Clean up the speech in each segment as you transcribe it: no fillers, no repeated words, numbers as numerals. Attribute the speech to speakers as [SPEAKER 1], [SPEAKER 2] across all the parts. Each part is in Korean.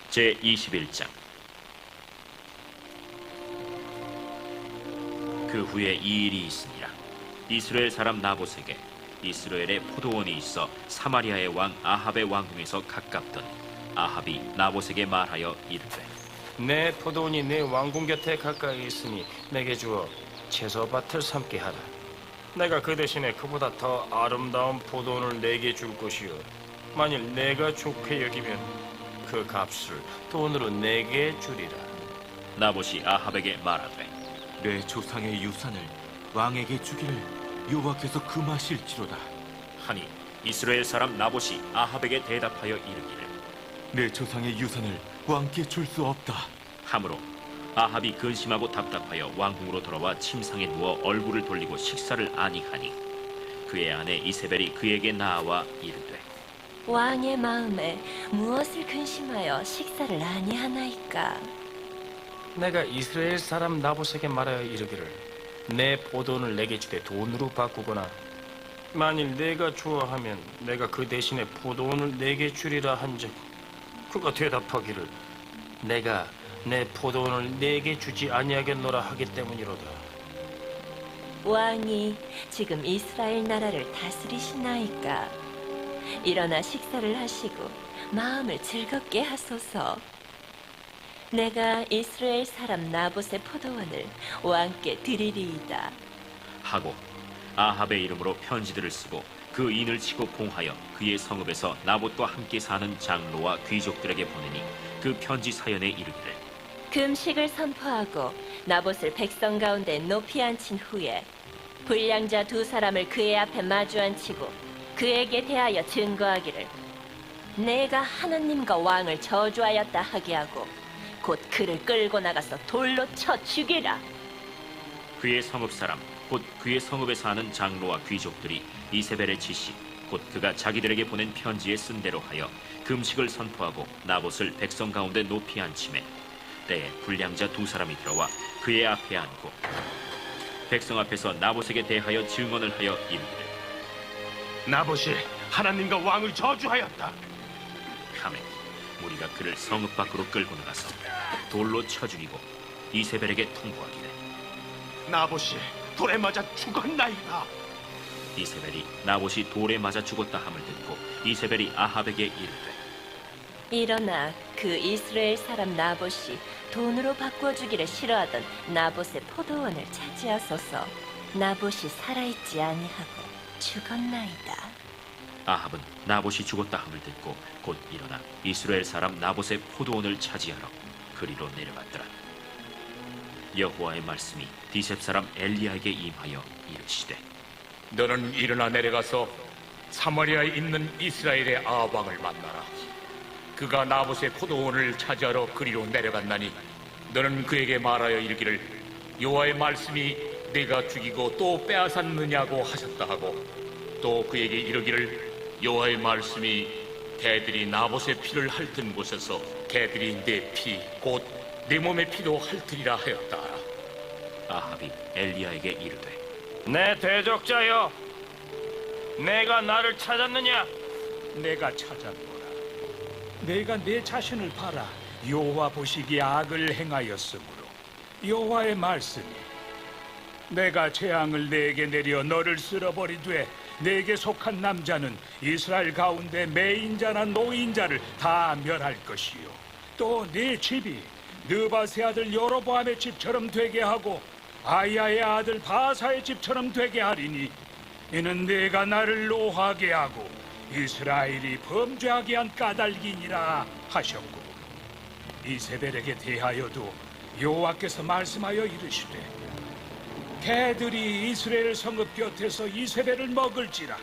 [SPEAKER 1] 제21장. 그 후에 이 일이 있으니라. 이스라엘 사람 나봇에게 이스라엘에 포도원이 있어 사마리아의 왕 아합의 왕궁에서 가깝던 아합이 나봇에게 말하여 이르되,
[SPEAKER 2] 내 포도원이 내 왕궁 곁에 가까이 있으니 내게 주어 채소밭을 삼게 하라. 내가 그 대신에 그보다 더 아름다운 포도원을 내게 줄 것이요, 만일 내가 좋게 여기면 그 값을 돈으로 내게 주리라.
[SPEAKER 1] 나봇이 아합에게 말하되,
[SPEAKER 3] 내 조상의 유산을 왕에게 주기를 여호와께서 금하실지로다.
[SPEAKER 1] 하니 이스라엘 사람 나봇이 아합에게 대답하여 이르기를,
[SPEAKER 3] 내 조상의 유산을 왕께 줄 수 없다.
[SPEAKER 1] 하므로 아합이 근심하고 답답하여 왕궁으로 돌아와 침상에 누워 얼굴을 돌리고 식사를 아니하니 그의 아내 이세벨이 그에게 나와 이르되,
[SPEAKER 4] 왕의 마음에 무엇을 근심하여 식사를 아니하나이까?
[SPEAKER 2] 내가 이스라엘 사람 나봇에게 말하여 이르기를, 내 포도원을 내게 주되 돈으로 바꾸거나 만일 내가 좋아하면 내가 그 대신에 포도원을 내게 주리라 한즉, 그가 대답하기를, 내가 내 포도원을 내게 주지 아니하겠노라 하기 때문이로다.
[SPEAKER 4] 왕이 지금 이스라엘 나라를 다스리시나이까? 일어나 식사를 하시고 마음을 즐겁게 하소서. 내가 이스라엘 사람 나봇의 포도원을 왕께 드리리이다.
[SPEAKER 1] 하고 아합의 이름으로 편지들을 쓰고 그 인을 치고 봉하여 그의 성읍에서 나봇과 함께 사는 장로와 귀족들에게 보내니 그 편지 사연에 이르기를,
[SPEAKER 4] 금식을 선포하고 나봇을 백성 가운데 높이 앉힌 후에 불량자 두 사람을 그의 앞에 마주 앉히고 그에게 대하여 증거하기를, 내가 하나님과 왕을 저주하였다 하게 하고 곧 그를 끌고 나가서 돌로 쳐 죽이라.
[SPEAKER 1] 그의 성읍 사람 곧 그의 성읍에 사는 장로와 귀족들이 이세벨의 지시 곧 그가 자기들에게 보낸 편지에 쓴 대로 하여 금식을 선포하고 나봇을 백성 가운데 높이 앉히매, 때에 불량자 두 사람이 들어와 그의 앞에 앉고 백성 앞에서 나봇에게 대하여 증언을 하여 이르기를,
[SPEAKER 5] 나봇이 하나님과 왕을 저주하였다.
[SPEAKER 1] 하매 무리가 그를 성읍 밖으로 끌고 나가서 돌로 쳐 죽이고 이세벨에게 통보하기를,
[SPEAKER 5] 나봇이 돌에 맞아 죽었나이다.
[SPEAKER 1] 이세벨이 나봇이 돌에 맞아 죽었다 함을 듣고 이세벨이 아합에게 이르되,
[SPEAKER 4] 일어나 그 이스라엘 사람 나봇이 돈으로 바꿔주기를 싫어하던 나봇의 포도원을 차지하소서. 나봇이 살아있지 아니하고 죽었나이다.
[SPEAKER 1] 아합은 나봇이 죽었다 함을 듣고 곧 일어나 이스라엘 사람 나봇의 포도원을 차지하러 그리로 내려갔더라. 여호와의 말씀이 디셉 사람 엘리야에게 임하여 이르시되,
[SPEAKER 6] 너는 일어나 내려가서 사마리아에 있는 이스라엘의 아합 왕을 만나라. 그가 나봇의 포도원을 차지하러 그리로 내려갔나니 너는 그에게 말하여 이르기를, 여호와의 말씀이 내가 죽이고 또 빼앗았느냐고 하셨다 하고, 또 그에게 이르기를, 여호와의 말씀이 개들이 나봇의 피를 핥은 곳에서 개들이 내 피 곧 내 몸의 피도 핥으리라 하였다 하라.
[SPEAKER 1] 아합이 엘리야에게 이르되,
[SPEAKER 2] 내 대적자여, 내가 나를 찾았느냐?
[SPEAKER 7] 내가 찾았노라. 내가 내 자신을 팔아 여호와 보시기에 악을 행하였으므로 여호와의 말씀이, 내가 재앙을 내게 내려 너를 쓸어버리되 내게 속한 남자는 이스라엘 가운데 매인자나 노인자를 다 멸할 것이요, 또 네 집이 느바세 아들 여로보암의 집처럼 되게 하고 아이야의 아들 바사의 집처럼 되게 하리니, 이는 내가 나를 노하게 하고 이스라엘이 범죄하게 한 까닭이니라 하셨고, 이세벨에게 대하여도 여호와께서 말씀하여 이르시되, 개들이 이스라엘 성읍 곁에서 이세벨을 먹을지라.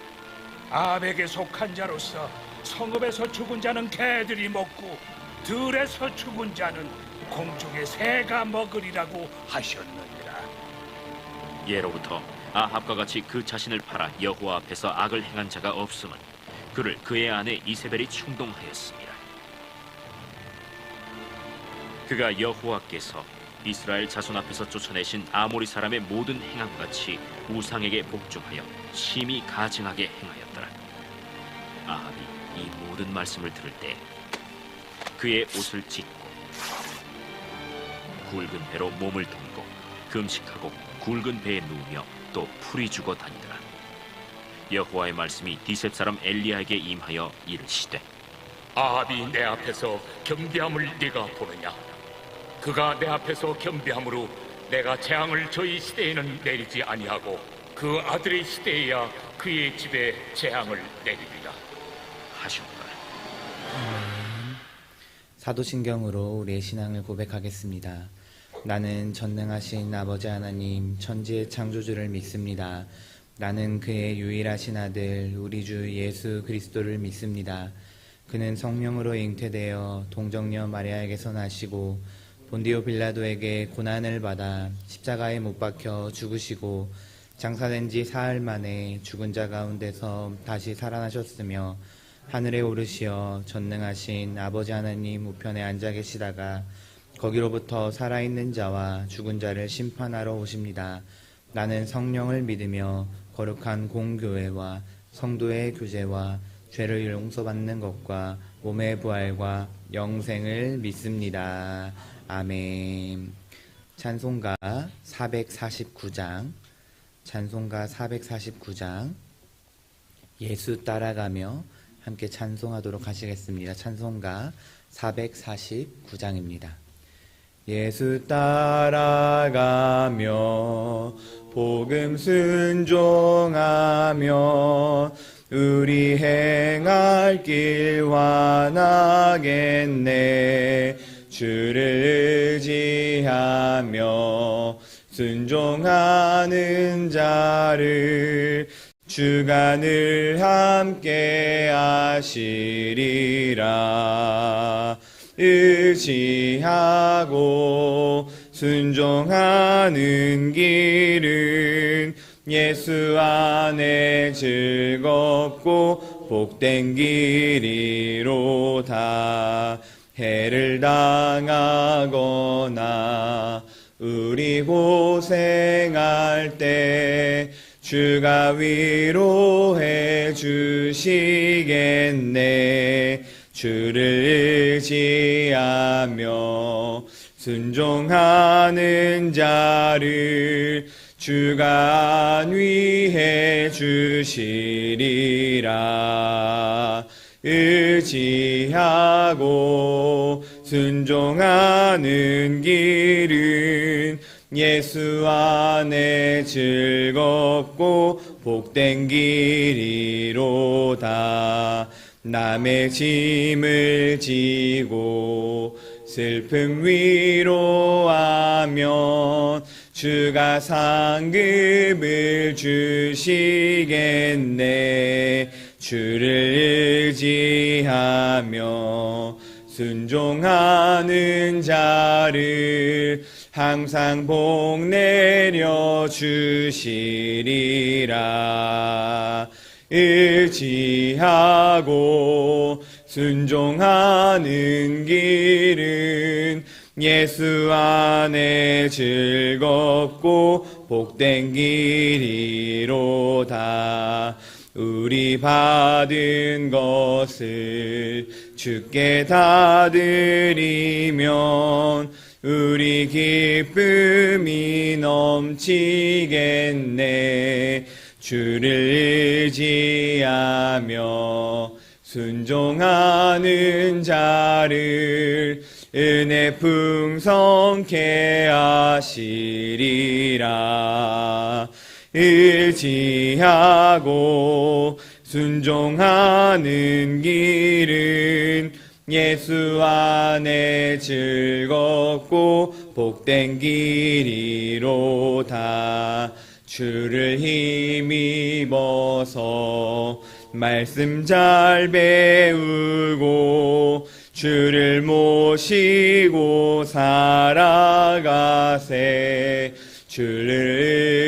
[SPEAKER 7] 아합에게 속한 자로서 성읍에서 죽은 자는 개들이 먹고 들에서 죽은 자는 공중의 새가 먹으리라고 하셨느니라.
[SPEAKER 1] 예로부터 아합과 같이 그 자신을 팔아 여호와 앞에서 악을 행한 자가 없음은 그를 그의 아내 이세벨이 충동하였습니다. 그가 여호와께서 이스라엘 자손 앞에서 쫓아내신 아모리 사람의 모든 행함같이 우상에게 복종하여 심히 가증하게 행하였더라. 아합이 이 모든 말씀을 들을 때 그의 옷을 찢고 굵은 배로 몸을 돌고 금식하고 굵은 배에 누우며 또 풀이 죽어 다니더라. 여호와의 말씀이 디셉 사람 엘리야에게 임하여 이르시되
[SPEAKER 6] 아합이 내 앞에서 겸비함을 네가 보느냐? 그가 내 앞에서 겸비함으로 내가 재앙을 저희 시대에는 내리지 아니하고 그 아들의 시대에야 그의 집에 재앙을 내리리라
[SPEAKER 1] 하셨더라.
[SPEAKER 8] 사도신경으로 우리의 신앙을 고백하겠습니다. 나는 전능하신 아버지 하나님 천지의 창조주를 믿습니다. 나는 그의 유일하신 아들 우리 주 예수 그리스도를 믿습니다. 그는 성령으로 잉태되어 동정녀 마리아에게서 나시고 본디오 빌라도에게 고난을 받아 십자가에 못 박혀 죽으시고 장사된 지 사흘 만에 죽은 자 가운데서 다시 살아나셨으며 하늘에 오르시어 전능하신 아버지 하나님 우편에 앉아 계시다가 거기로부터 살아있는 자와 죽은 자를 심판하러 오십니다. 나는 성령을 믿으며 거룩한 공교회와 성도의 교제와 죄를 용서받는 것과 몸의 부활과 영생을 믿습니다. 아멘. 찬송가 449장 찬송가 449장 예수 따라가며 함께 찬송하도록 하시겠습니다. 찬송가 449장입니다. 예수 따라가며 복음 순종하며 우리 행할 길 완하겠네. 주를 의지하며 순종하는 자를 주가 늘 함께 하시리라. 의지하고 순종하는 길은 예수 안에 즐겁고 복된 길이로다. 해를 당하거나 우리 고생할 때 주가 위로해 주시겠네. 주를 의지하며 순종하는 자를 주가 안위해 주시리라. 의지하고 순종하는 길은 예수 안에 즐겁고 복된 길이로다. 남의 짐을 지고 슬픔 위로하면 주가 상급을 주시겠네. 주를 의지하며 순종하는 자를 항상 복 내려 주시리라. 의지하고 순종하는 길은 예수 안에 즐겁고 복된 길이로다. 우리 받은 것을 주께 다 드리면 우리 기쁨이 넘치겠네. 주를 의지하며 순종하는 자를 은혜 풍성케 하시리라. 의지하고 순종하는 길은 예수 안에 즐겁고 복된 길이로다. 주를 힘입어서 말씀 잘 배우고 주를 모시고 살아가세. 주를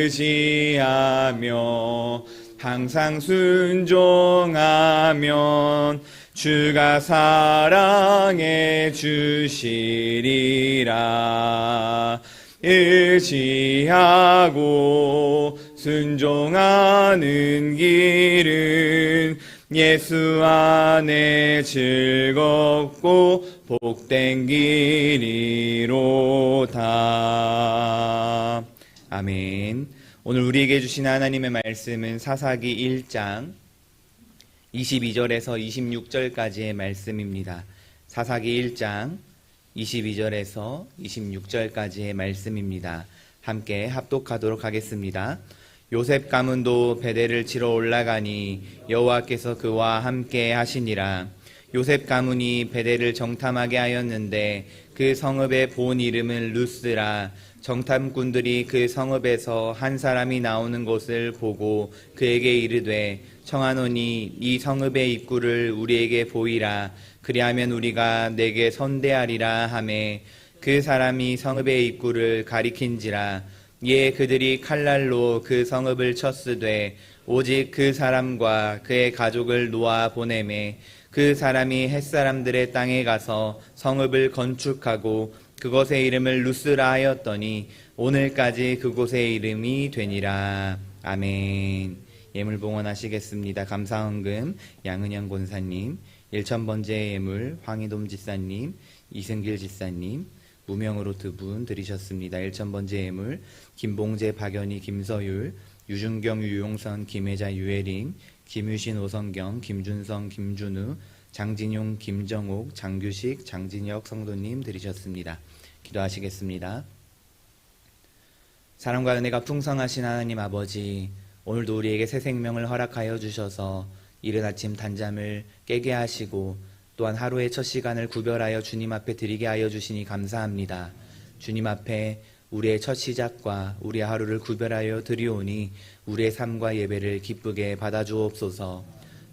[SPEAKER 8] 의지하며 항상 순종하면 주가 사랑해 주시리라. 의지하고 순종하는 길은 예수 안에 즐겁고 복된 길이로다. 아멘. 오늘 우리에게 주신 하나님의 말씀은 사사기 1장 22절에서 26절까지의 말씀입니다. 사사기 1장 22절에서 26절까지의 말씀입니다. 함께 합독하도록 하겠습니다. 요셉 가문도 베델을 치러 올라가니 여호와께서 그와 함께 하시니라. 요셉 가문이 베델을 정탐하게 하였는데 그 성읍의 본 이름은 루스라. 정탐꾼들이 그 성읍에서 한 사람이 나오는 것을 보고 그에게 이르되 청하노니 이 성읍의 입구를 우리에게 보이라. 그리하면 우리가 내게 선대하리라 하매 그 사람이 성읍의 입구를 가리킨지라. 이에 그들이 칼날로 그 성읍을 쳤으되 오직 그 사람과 그의 가족을 놓아 보내매 그 사람이 햇사람들의 땅에 가서 성읍을 건축하고 그곳의 이름을 루스라 하였더니 오늘까지 그곳의 이름이 되니라. 아멘. 예물 봉헌하시겠습니다. 감사헌금 양은영 권사님, 1000번째 예물 황희돔 지사님, 이승길 지사님, 무명으로 2분 드리셨습니다. 1000번째 예물 김봉재, 박연희, 김서율, 유준경, 유용선, 김혜자, 유혜림, 김유신, 오성경, 김준성, 김준우, 장진용, 김정옥, 장규식, 장진혁 성도님 드리셨습니다. 기도하시겠습니다. 사랑과 은혜가 풍성하신 하나님 아버지, 오늘도 우리에게 새 생명을 허락하여 주셔서 이른 아침 단잠을 깨게 하시고 또한 하루의 첫 시간을 구별하여 주님 앞에 드리게 하여 주시니 감사합니다. 주님 앞에 우리의 첫 시작과 우리의 하루를 구별하여 드리오니 우리의 삶과 예배를 기쁘게 받아주옵소서.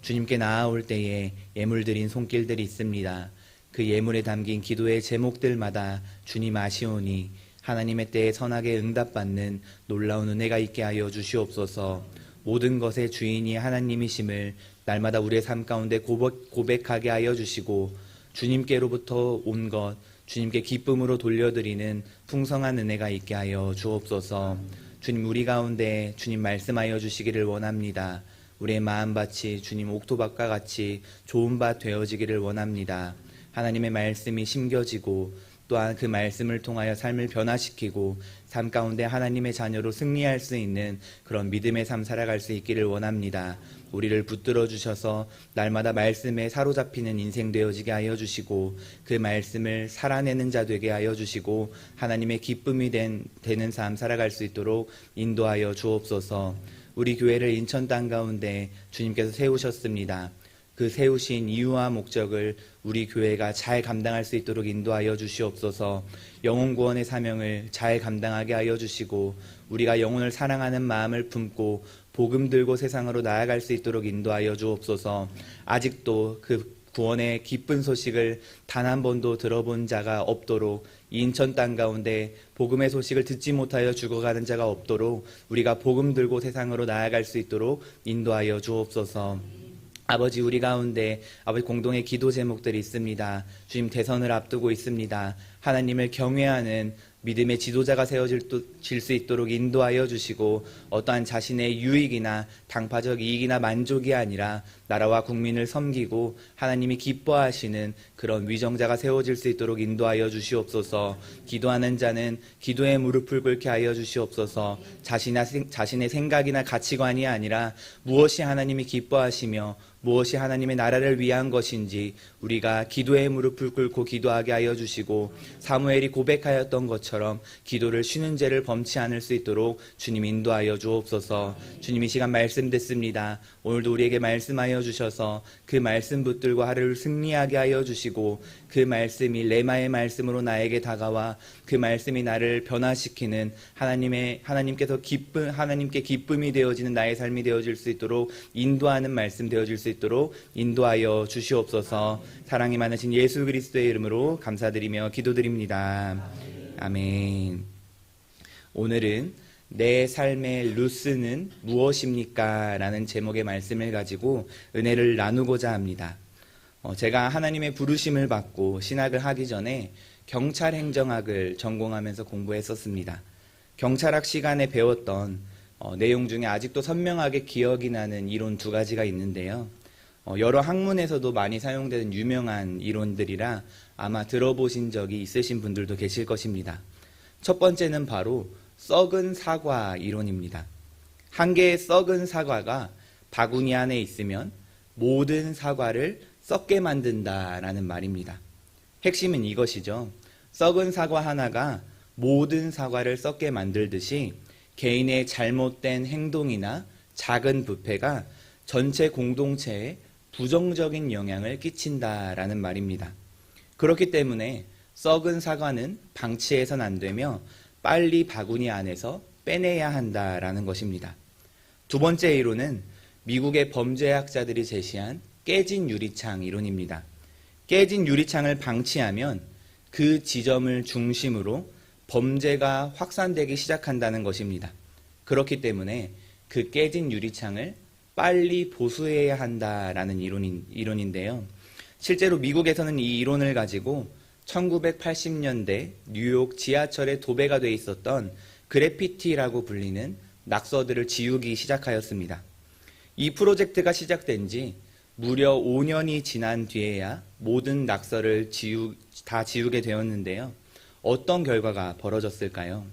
[SPEAKER 8] 주님께 나아올 때에 예물 드린 손길들이 있습니다. 그 예물에 담긴 기도의 제목들마다 주님 아시오니 하나님의 때에 선하게 응답받는 놀라운 은혜가 있게 하여 주시옵소서. 모든 것의 주인이 하나님이심을 날마다 우리의 삶 가운데 고백하게 하여 주시고 주님께로부터 온 것, 주님께 기쁨으로 돌려드리는 풍성한 은혜가 있게 하여 주옵소서. 주님, 우리 가운데 주님 말씀하여 주시기를 원합니다. 우리의 마음밭이 주님 옥토밭과 같이 좋은 밭 되어지기를 원합니다. 하나님의 말씀이 심겨지고 또한 그 말씀을 통하여 삶을 변화시키고 삶 가운데 하나님의 자녀로 승리할 수 있는 그런 믿음의 삶 살아갈 수 있기를 원합니다. 우리를 붙들어 주셔서 날마다 말씀에 사로잡히는 인생 되어지게 하여 주시고 그 말씀을 살아내는 자 되게 하여 주시고 하나님의 기쁨이 되는 삶 살아갈 수 있도록 인도하여 주옵소서. 우리 교회를 인천 땅 가운데 주님께서 세우셨습니다. 그 세우신 이유와 목적을 우리 교회가 잘 감당할 수 있도록 인도하여 주시옵소서. 영혼 구원의 사명을 잘 감당하게 하여 주시고 우리가 영혼을 사랑하는 마음을 품고 복음 들고 세상으로 나아갈 수 있도록 인도하여 주옵소서. 아직도 그 구원의 기쁜 소식을 단 한 번도 들어본 자가 없도록 인천 땅 가운데 복음의 소식을 듣지 못하여 죽어가는 자가 없도록 우리가 복음 들고 세상으로 나아갈 수 있도록 인도하여 주옵소서. 아버지, 우리 가운데 아버지 공동의 기도 제목들이 있습니다. 주님, 대선을 앞두고 있습니다. 하나님을 경외하는 믿음의 지도자가 세워질 수 있도록 인도하여 주시고 어떠한 자신의 유익이나 당파적 이익이나 만족이 아니라 나라와 국민을 섬기고 하나님이 기뻐하시는 그런 위정자가 세워질 수 있도록 인도하여 주시옵소서. 기도하는 자는 기도에 무릎을 꿇게 하여 주시옵소서. 자신의 생각이나 가치관이 아니라 무엇이 하나님이 기뻐하시며 무엇이 하나님의 나라를 위한 것인지 우리가 기도에 무릎을 꿇고 기도하게 하여 주시고 사무엘이 고백하였던 것처럼 기도를 쉬는 죄를 범치 않을 수 있도록 주님 인도하여 주옵소서. 주님, 이 시간 말씀 듣습니다. 오늘도 우리에게 말씀하여 주셔서 그 말씀 붙들고 하루를 승리하게 하여 주시고 그 말씀이 레마의 말씀으로 나에게 다가와 그 말씀이 나를 변화시키는 하나님께 기쁨이 되어지는 나의 삶이 되어질 수 있도록 인도하는 말씀 되어질 수 있도록 인도하여 주시옵소서. 사랑이 많으신 예수 그리스도의 이름으로 감사드리며 기도드립니다. 아멘. 오늘은 내 삶의 루스는 무엇입니까? 라는 제목의 말씀을 가지고 은혜를 나누고자 합니다. 제가 하나님의 부르심을 받고 신학을 하기 전에 경찰행정학을 전공하면서 공부했었습니다. 경찰학 시간에 배웠던 내용 중에 아직도 선명하게 기억이 나는 이론 2가지가 있는데요. 여러 학문에서도 많이 사용되는 유명한 이론들이라 아마 들어보신 적이 있으신 분들도 계실 것입니다. 첫 번째는 바로 썩은 사과 이론입니다. 한 개의 썩은 사과가 바구니 안에 있으면 모든 사과를 썩게 만든다라는 말입니다. 핵심은 이것이죠. 썩은 사과 하나가 모든 사과를 썩게 만들듯이 개인의 잘못된 행동이나 작은 부패가 전체 공동체에 부정적인 영향을 끼친다라는 말입니다. 그렇기 때문에 썩은 사과는 방치해선 안 되며 빨리 바구니 안에서 빼내야 한다라는 것입니다. 두 번째 이론은 미국의 범죄학자들이 제시한 깨진 유리창 이론입니다. 깨진 유리창을 방치하면 그 지점을 중심으로 범죄가 확산되기 시작한다는 것입니다. 그렇기 때문에 그 깨진 유리창을 빨리 보수해야 한다라는 이론인데요. 실제로 미국에서는 이 이론을 가지고 1980년대 뉴욕 지하철에 도배가 돼 있었던 그래피티라고 불리는 낙서들을 지우기 시작하였습니다. 이 프로젝트가 시작된 지 무려 5년이 지난 뒤에야 모든 낙서를 다 지우게 되었는데요. 어떤 결과가 벌어졌을까요?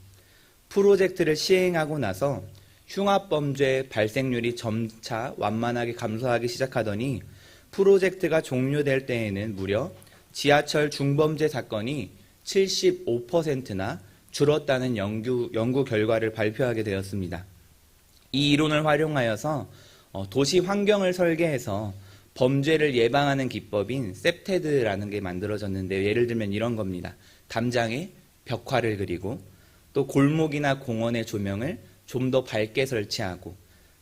[SPEAKER 8] 프로젝트를 시행하고 나서 흉악범죄 발생률이 점차 완만하게 감소하기 시작하더니 프로젝트가 종료될 때에는 무려 지하철 중범죄 사건이 75%나 줄었다는 연구 결과를 발표하게 되었습니다. 이 이론을 활용하여서 도시 환경을 설계해서 범죄를 예방하는 기법인 셉테드라는 게 만들어졌는데 예를 들면 이런 겁니다. 담장에 벽화를 그리고 또 골목이나 공원의 조명을 좀 더 밝게 설치하고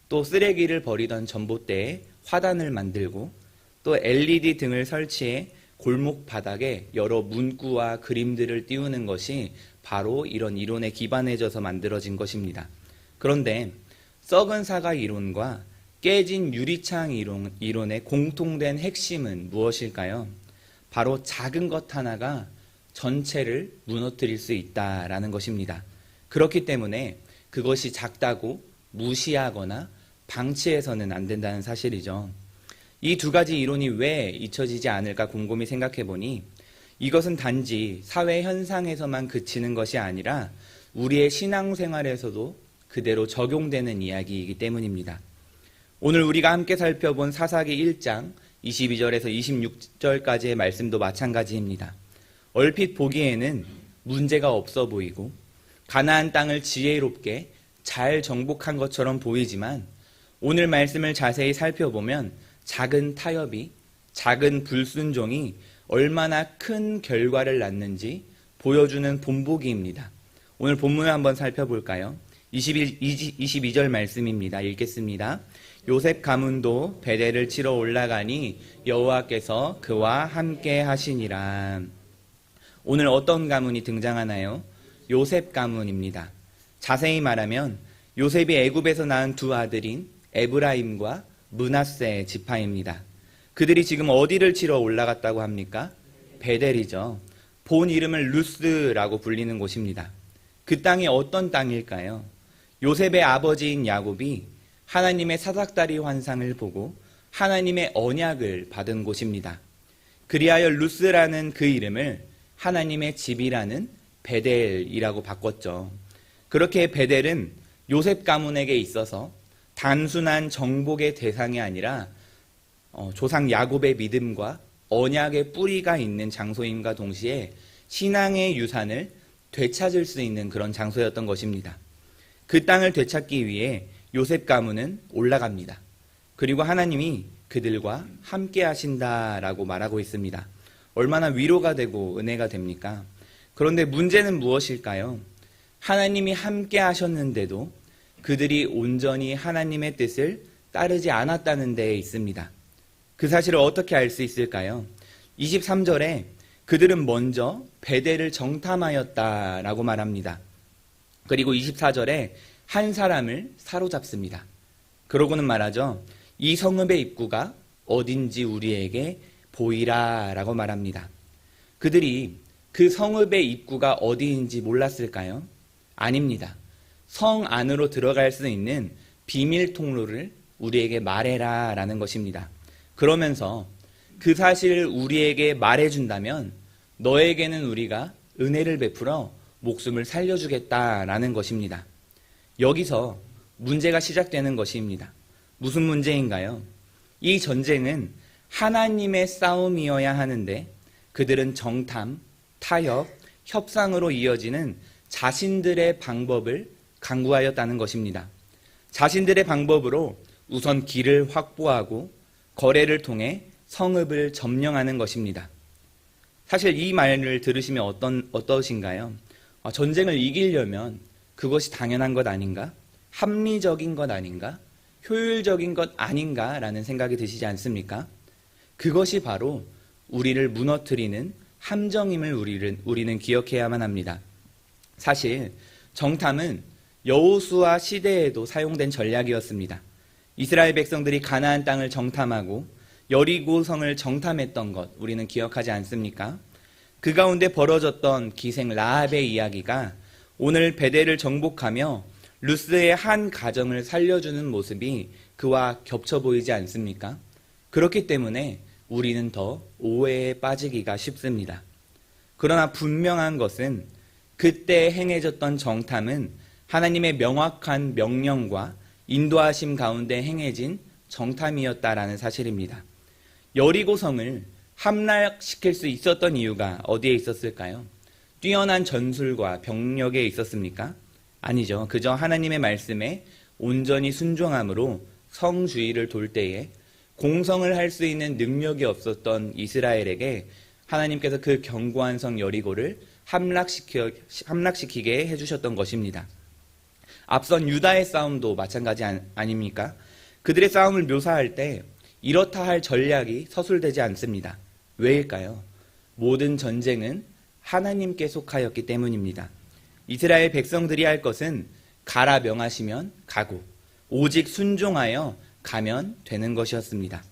[SPEAKER 8] 또 쓰레기를 버리던 전봇대에 화단을 만들고 또 LED 등을 설치해 골목 바닥에 여러 문구와 그림들을 띄우는 것이 바로 이런 이론에 기반해져서 만들어진 것입니다. 그런데 썩은 사과 이론과 깨진 유리창 이론의 공통된 핵심은 무엇일까요? 바로 작은 것 하나가 전체를 무너뜨릴 수 있다라는 것입니다. 그렇기 때문에 그것이 작다고 무시하거나 방치해서는 안 된다는 사실이죠. 이 두 가지 이론이 왜 잊혀지지 않을까 곰곰이 생각해 보니 이것은 단지 사회 현상에서만 그치는 것이 아니라 우리의 신앙생활에서도 그대로 적용되는 이야기이기 때문입니다. 오늘 우리가 함께 살펴본 사사기 1장 22절에서 26절까지의 말씀도 마찬가지입니다. 얼핏 보기에는 문제가 없어 보이고 가나안 땅을 지혜롭게 잘 정복한 것처럼 보이지만 오늘 말씀을 자세히 살펴보면 작은 타협이, 작은 불순종이 얼마나 큰 결과를 낳는지 보여주는 본보기입니다. 오늘 본문을 한번 살펴볼까요? 22절 말씀입니다. 읽겠습니다. 요셉 가문도 베델을 치러 올라가니 여호와께서 그와 함께 하시니라. 오늘 어떤 가문이 등장하나요? 요셉 가문입니다. 자세히 말하면 요셉이 애굽에서 낳은 두 아들인 에브라임과 므낫세 지파입니다. 그들이 지금 어디를 치러 올라갔다고 합니까? 베델이죠. 본 이름을 루스라고 불리는 곳입니다. 그 땅이 어떤 땅일까요? 요셉의 아버지인 야곱이 하나님의 사닥다리 환상을 보고 하나님의 언약을 받은 곳입니다. 그리하여 루스라는 그 이름을 하나님의 집이라는 베델이라고 바꿨죠. 그렇게 베델은 요셉 가문에게 있어서 단순한 정복의 대상이 아니라 조상 야곱의 믿음과 언약의 뿌리가 있는 장소임과 동시에 신앙의 유산을 되찾을 수 있는 그런 장소였던 것입니다. 그 땅을 되찾기 위해 요셉 가문은 올라갑니다. 그리고 하나님이 그들과 함께 하신다라고 말하고 있습니다. 얼마나 위로가 되고 은혜가 됩니까? 그런데 문제는 무엇일까요? 하나님이 함께 하셨는데도 그들이 온전히 하나님의 뜻을 따르지 않았다는 데에 있습니다. 그 사실을 어떻게 알 수 있을까요? 23절에 그들은 먼저 베델을 정탐하였다라고 말합니다. 그리고 24절에 한 사람을 사로잡습니다. 그러고는 말하죠. 이 성읍의 입구가 어딘지 우리에게 보이라라고 말합니다. 그들이 그 성읍의 입구가 어디인지 몰랐을까요? 아닙니다. 성 안으로 들어갈 수 있는 비밀 통로를 우리에게 말해라 라는 것입니다. 그러면서 그 사실을 우리에게 말해준다면 너에게는 우리가 은혜를 베풀어 목숨을 살려주겠다라는 것입니다. 여기서 문제가 시작되는 것입니다. 무슨 문제인가요? 이 전쟁은 하나님의 싸움이어야 하는데 그들은 정탐, 타협, 협상으로 이어지는 자신들의 방법을 강구하였다는 것입니다. 자신들의 방법으로 우선 길을 확보하고 거래를 통해 성읍을 점령하는 것입니다. 사실 이 말을 들으시면 어떠신가요? 전쟁을 이기려면 그것이 당연한 것 아닌가? 합리적인 것 아닌가? 효율적인 것 아닌가라는 생각이 드시지 않습니까? 그것이 바로 우리를 무너뜨리는 함정임을 우리는 기억해야만 합니다. 사실 정탐은 여호수아 시대에도 사용된 전략이었습니다. 이스라엘 백성들이 가나안 땅을 정탐하고 여리고성을 정탐했던 것 우리는 기억하지 않습니까? 그 가운데 벌어졌던 기생 라합의 이야기가 오늘 베델을 정복하며 루스의 한 가정을 살려주는 모습이 그와 겹쳐 보이지 않습니까? 그렇기 때문에 우리는 더 오해에 빠지기가 쉽습니다. 그러나 분명한 것은 그때 행해졌던 정탐은 하나님의 명확한 명령과 인도하심 가운데 행해진 정탐이었다라는 사실입니다. 여리고성을 함락시킬 수 있었던 이유가 어디에 있었을까요? 뛰어난 전술과 병력에 있었습니까? 아니죠. 그저 하나님의 말씀에 온전히 순종함으로 성 주위를 돌 때에 공성을 할 수 있는 능력이 없었던 이스라엘에게 하나님께서 그 견고한 성 여리고를 함락시키게 해주셨던 것입니다. 앞선 유다의 싸움도 마찬가지 아닙니까? 그들의 싸움을 묘사할 때 이렇다 할 전략이 서술되지 않습니다. 왜일까요? 모든 전쟁은 하나님께 속하였기 때문입니다. 이스라엘 백성들이 할 것은 가라 명하시면 가고 오직 순종하여 가면 되는 것이었습니다.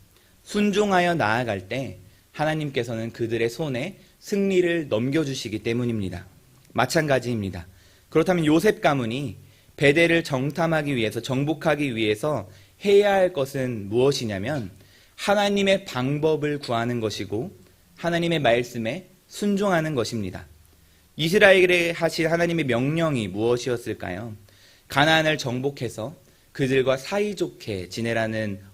[SPEAKER 8] 순종하여 나아갈 때 하나님께서는 그들의 손에 승리를 넘겨주시기 때문입니다. 마찬가지입니다. 그렇다면 요셉 가문이 베델을 정탐하기 위해서 정복하기 위해서 해야 할 것은 무엇이냐면 하나님의 방법을 구하는 것이고 하나님의 말씀에 순종하는 것입니다. 이스라엘에 하실 하나님의 명령이 무엇이었을까요? 가나안을 정복해서 그들과 사이좋게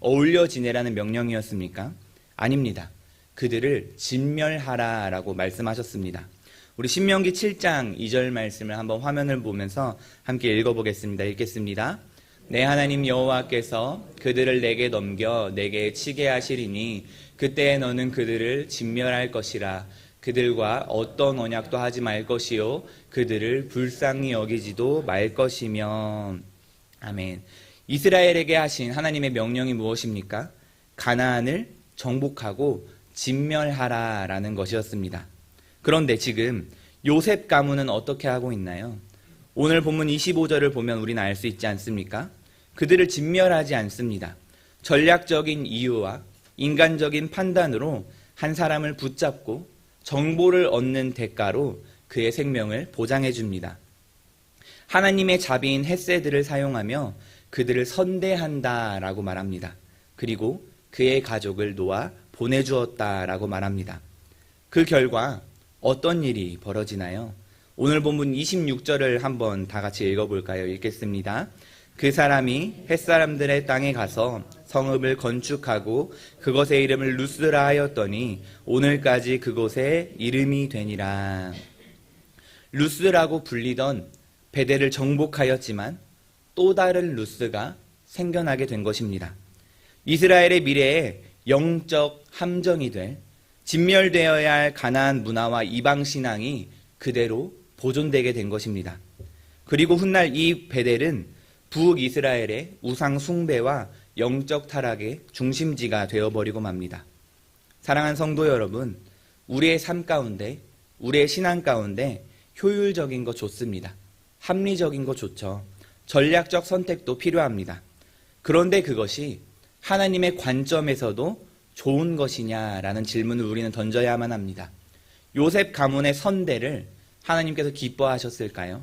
[SPEAKER 8] 어울려 지내라는 명령이었습니까? 아닙니다. 그들을 진멸하라라고 말씀하셨습니다. 우리 신명기 7장 2절 말씀을 한번 화면을 보면서 함께 읽어보겠습니다. 읽겠습니다. 내 하나님 여호와께서 그들을 내게 넘겨 내게 치게 하시리니 그때 너는 그들을 진멸할 것이라. 그들과 어떤 언약도 하지 말 것이요 그들을 불쌍히 여기지도 말 것이며. 아멘. 이스라엘에게 하신 하나님의 명령이 무엇입니까? 가나안을 정복하고 진멸하라라는 것이었습니다. 그런데 지금 요셉 가문은 어떻게 하고 있나요? 오늘 본문 25절을 보면 우리는 알 수 있지 않습니까? 그들을 진멸하지 않습니다. 전략적인 이유와 인간적인 판단으로 한 사람을 붙잡고 정보를 얻는 대가로 그의 생명을 보장해 줍니다. 하나님의 자비인 헷세드를 사용하며 그들을 선대한다라고 말합니다. 그리고 그의 가족을 놓아 보내주었다라고 말합니다. 그 결과 어떤 일이 벌어지나요? 오늘 본문 26절을 한번 다 같이 읽어볼까요? 읽겠습니다. 그 사람이 헷사람들의 땅에 가서 성읍을 건축하고 그것의 이름을 루스라 하였더니 오늘까지 그곳의 이름이 되니라. 루스라고 불리던 베델을 정복하였지만 또 다른 루스가 생겨나게 된 것입니다. 이스라엘의 미래에 영적 함정이 될 진멸되어야 할 가나안 문화와 이방 신앙이 그대로 보존되게 된 것입니다. 그리고 훗날 이 베델은 북이스라엘의 우상 숭배와 영적 타락의 중심지가 되어버리고 맙니다. 사랑하는 성도 여러분, 우리의 삶 가운데, 우리의 신앙 가운데 효율적인 거 좋습니다. 합리적인 거 좋죠. 전략적 선택도 필요합니다. 그런데 그것이 하나님의 관점에서도 좋은 것이냐라는 질문을 우리는 던져야만 합니다. 요셉 가문의 선대를 하나님께서 기뻐하셨을까요?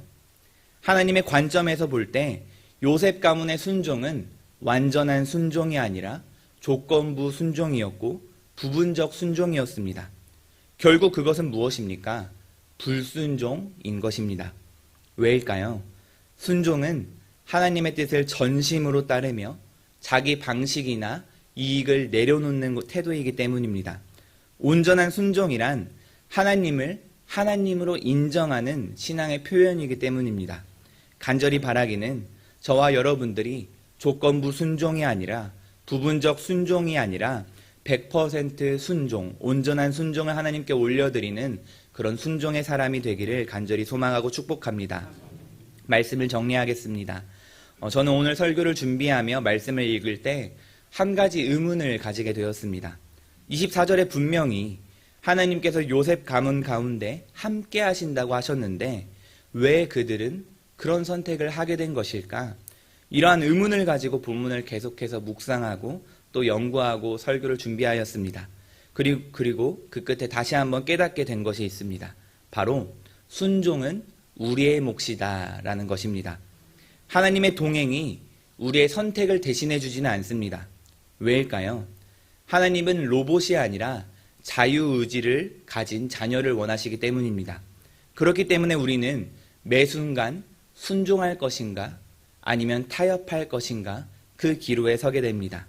[SPEAKER 8] 하나님의 관점에서 볼 때 요셉 가문의 순종은 완전한 순종이 아니라 조건부 순종이었고 부분적 순종이었습니다. 결국 그것은 무엇입니까? 불순종인 것입니다. 왜일까요? 순종은 하나님의 뜻을 전심으로 따르며 자기 방식이나 이익을 내려놓는 태도이기 때문입니다. 온전한 순종이란 하나님을 하나님으로 인정하는 신앙의 표현이기 때문입니다. 간절히 바라기는 저와 여러분들이 조건부 순종이 아니라 부분적 순종이 아니라 100% 순종, 온전한 순종을 하나님께 올려드리는 그런 순종의 사람이 되기를 간절히 소망하고 축복합니다. 말씀을 정리하겠습니다. 저는 오늘 설교를 준비하며 말씀을 읽을 때 한 가지 의문을 가지게 되었습니다. 24절에 분명히 하나님께서 요셉 가문 가운데 함께 하신다고 하셨는데 왜 그들은 그런 선택을 하게 된 것일까? 이러한 의문을 가지고 본문을 계속해서 묵상하고 또 연구하고 설교를 준비하였습니다. 그리고 그 끝에 다시 한번 깨닫게 된 것이 있습니다. 바로 순종은 우리의 몫이다 라는 것입니다. 하나님의 동행이 우리의 선택을 대신해 주지는 않습니다. 왜일까요? 하나님은 로봇이 아니라 자유의지를 가진 자녀를 원하시기 때문입니다. 그렇기 때문에 우리는 매 순간 순종할 것인가 아니면 타협할 것인가 그 기로에 서게 됩니다.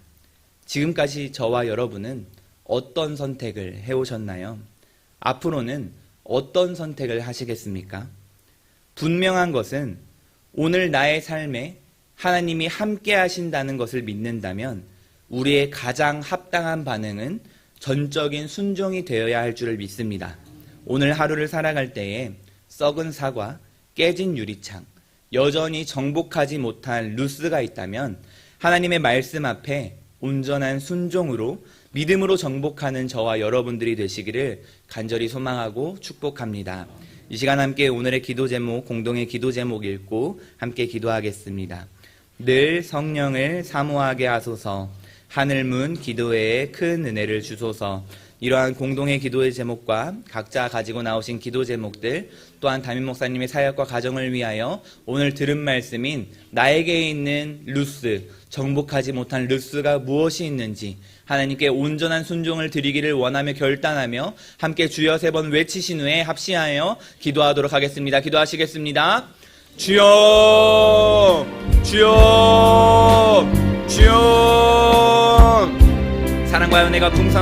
[SPEAKER 8] 지금까지 저와 여러분은 어떤 선택을 해오셨나요? 앞으로는 어떤 선택을 하시겠습니까? 분명한 것은 오늘 나의 삶에 하나님이 함께 하신다는 것을 믿는다면 우리의 가장 합당한 반응은 전적인 순종이 되어야 할 줄을 믿습니다. 오늘 하루를 살아갈 때에 썩은 사과, 깨진 유리창, 여전히 정복하지 못한 루스가 있다면 하나님의 말씀 앞에 온전한 순종으로 믿음으로 정복하는 저와 여러분들이 되시기를 간절히 소망하고 축복합니다. 이 시간 함께 오늘의 기도 제목, 공동의 기도 제목 읽고 함께 기도하겠습니다. 늘 성령을 사모하게 하소서. 하늘문 기도회에 큰 은혜를 주소서. 이러한 공동의 기도의 제목과 각자 가지고 나오신 기도 제목들, 또한 담임 목사님의 사역과 가정을 위하여 오늘 들은 말씀인 나에게 있는 루스, 정복하지 못한 루스가 무엇이 있는지 하나님께 온전한 순종을 드리기를 원하며 결단하며 함께 주여 3번 외치신 후에 합시하여 기도하도록 하겠습니다. 기도하시겠습니다. 주여, 주여, 주여. 사랑과 은혜가 풍성